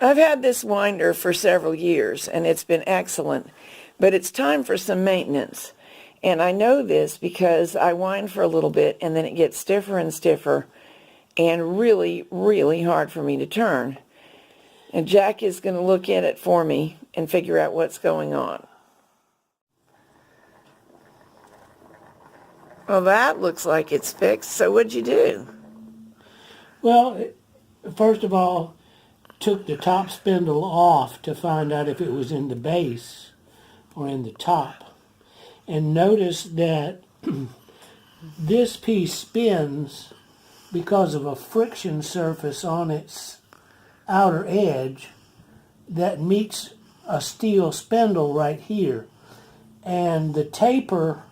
I've had this winder for several years, and it's been excellent, but it's time for some maintenance. And I know this because I wind for a little bit, and then it gets stiffer and stiffer, and really, really hard for me to turn. And Jack is going to look at it for me and figure out what's going on. Well, that looks like it's fixed. So what'd you do? Well, first of all, took the top spindle off to find out if it was in the base or in the top. And notice that this piece spins because of a friction surface on its outer edge that meets a steel spindle right here. And the taper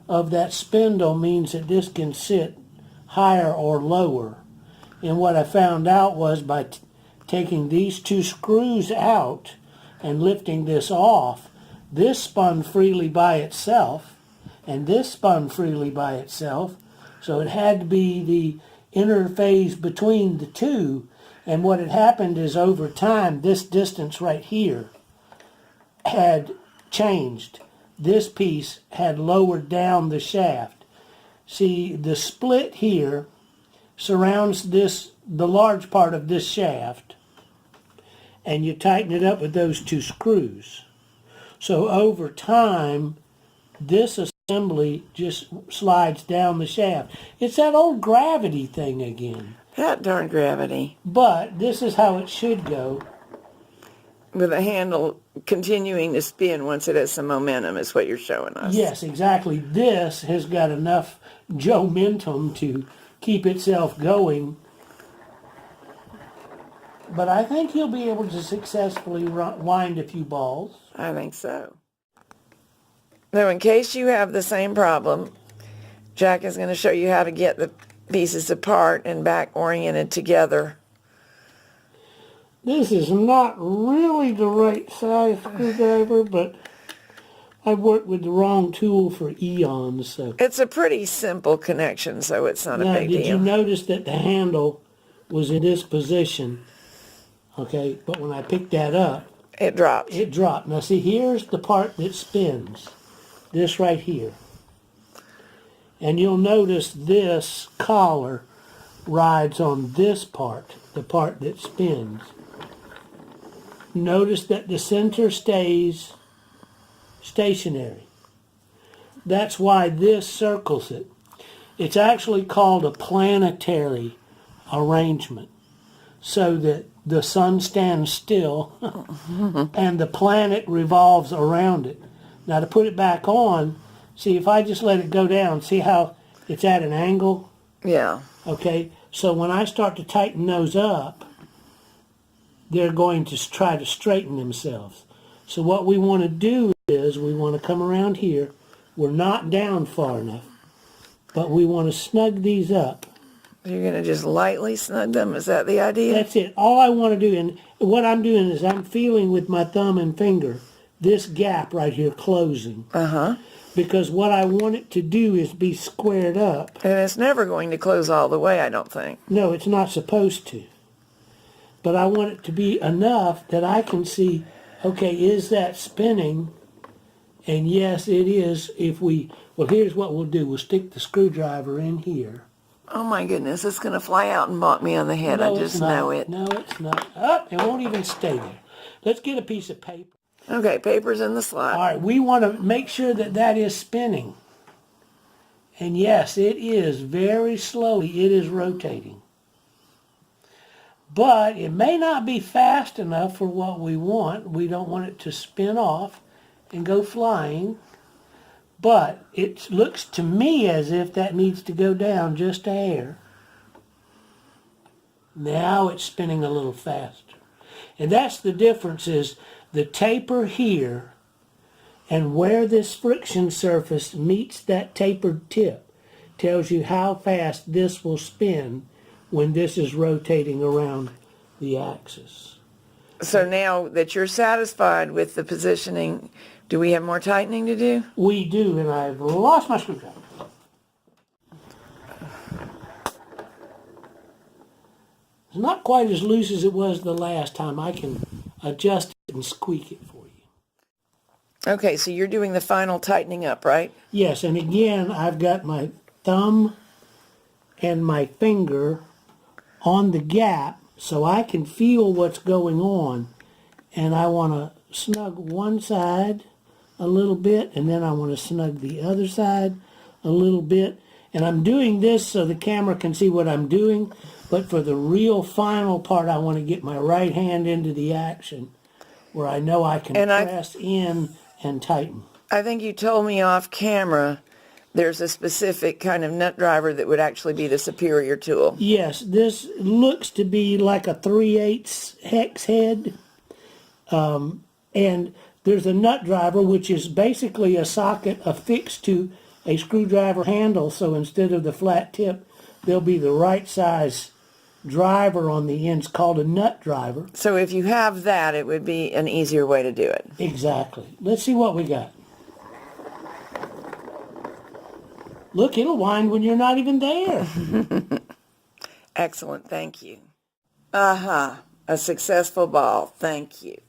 of that spindle means that this can sit higher or lower. And what I found out was by taking these two screws out and lifting this off, this spun freely by itself, and this spun freely by itself. So it had to be the interphase between the two. And what had happened is over time, this distance right here had changed. This piece had lowered down the shaft. See, the split here surrounds the large part of this shaft, and you tighten it up with those two screws. So over time, this assembly just slides down the shaft. It's that old gravity thing again. That darn gravity. But this is how it should go. With the handle continuing to spin once it has some momentum is what you're showing us. Yes, exactly. This has got enough momentum to keep itself going. But I think he'll be able to successfully wind a few balls. I think so. Now, in case you have the same problem, Jack is going to show you how to get the pieces apart and back oriented together. This is not really the right size screwdriver, but I've worked with the wrong tool for eons. So it's a pretty simple connection, so it's not a big deal. Did you notice that the handle was in this position? Okay, but when I picked that up, it dropped. It dropped. Now see, here's the part that spins. This right here. And you'll notice this collar rides on this part, the part that spins. Notice that the center stays stationary. That's why this circles it. It's actually called a planetary arrangement, so that the sun stands still and the planet revolves around it. Now to put it back on, see, if I just let it go down, see how it's at an angle? Yeah. Okay, so when I start to tighten those up, they're going to try to straighten themselves. So what we want to do is we want to come around here. We're not down far enough, but we want to snug these up. You're going to just lightly snug them? Is that the idea? That's it. All I want to do, and what I'm doing is I'm feeling with my thumb and finger this gap right here closing. Uh-huh. Because what I want it to do is be squared up. And it's never going to close all the way, I don't think. No, it's not supposed to. But I want it to be enough that I can see, okay, is that spinning? And yes, it is. Well, here's what we'll do. We'll stick the screwdriver in here. Oh my goodness, it's going to fly out and bonk me on the head. No, I just know it. No, it's not. Oh, it won't even stay there. Let's get a piece of paper. Okay, paper's in the slot. All right, we want to make sure that that is spinning. And yes, it is very slowly. It is rotating. But it may not be fast enough for what we want. We don't want it to spin off and go flying. But it looks to me as if that needs to go down just a hair. Now it's spinning a little faster. And that's the difference, is the taper here and where this friction surface meets that tapered tip tells you how fast this will spin when this is rotating around the axis. So now that you're satisfied with the positioning, do we have more tightening to do? We do, and I've lost my screwdriver. It's not quite as loose as it was the last time. I can adjust it and squeak it for you. Okay, so you're doing the final tightening up, right? Yes, and again, I've got my thumb and my finger on the gap so I can feel what's going on. And I want to snug one side a little bit, and then I want to snug the other side a little bit. And I'm doing this so the camera can see what I'm doing, but for the real final part, I want to get my right hand into the action where I know I can press in and tighten. I think you told me off camera there's a specific kind of nut driver that would actually be the superior tool. Yes, this looks to be like a 3/8 hex head. And there's a nut driver, which is basically a socket affixed to a screwdriver handle. So instead of the flat tip, there'll be the right size driver on the ends called a nut driver. So if you have that, it would be an easier way to do it. Exactly. Let's see what we got. Look, it'll wind when you're not even there. Excellent, thank you. A successful ball, thank you.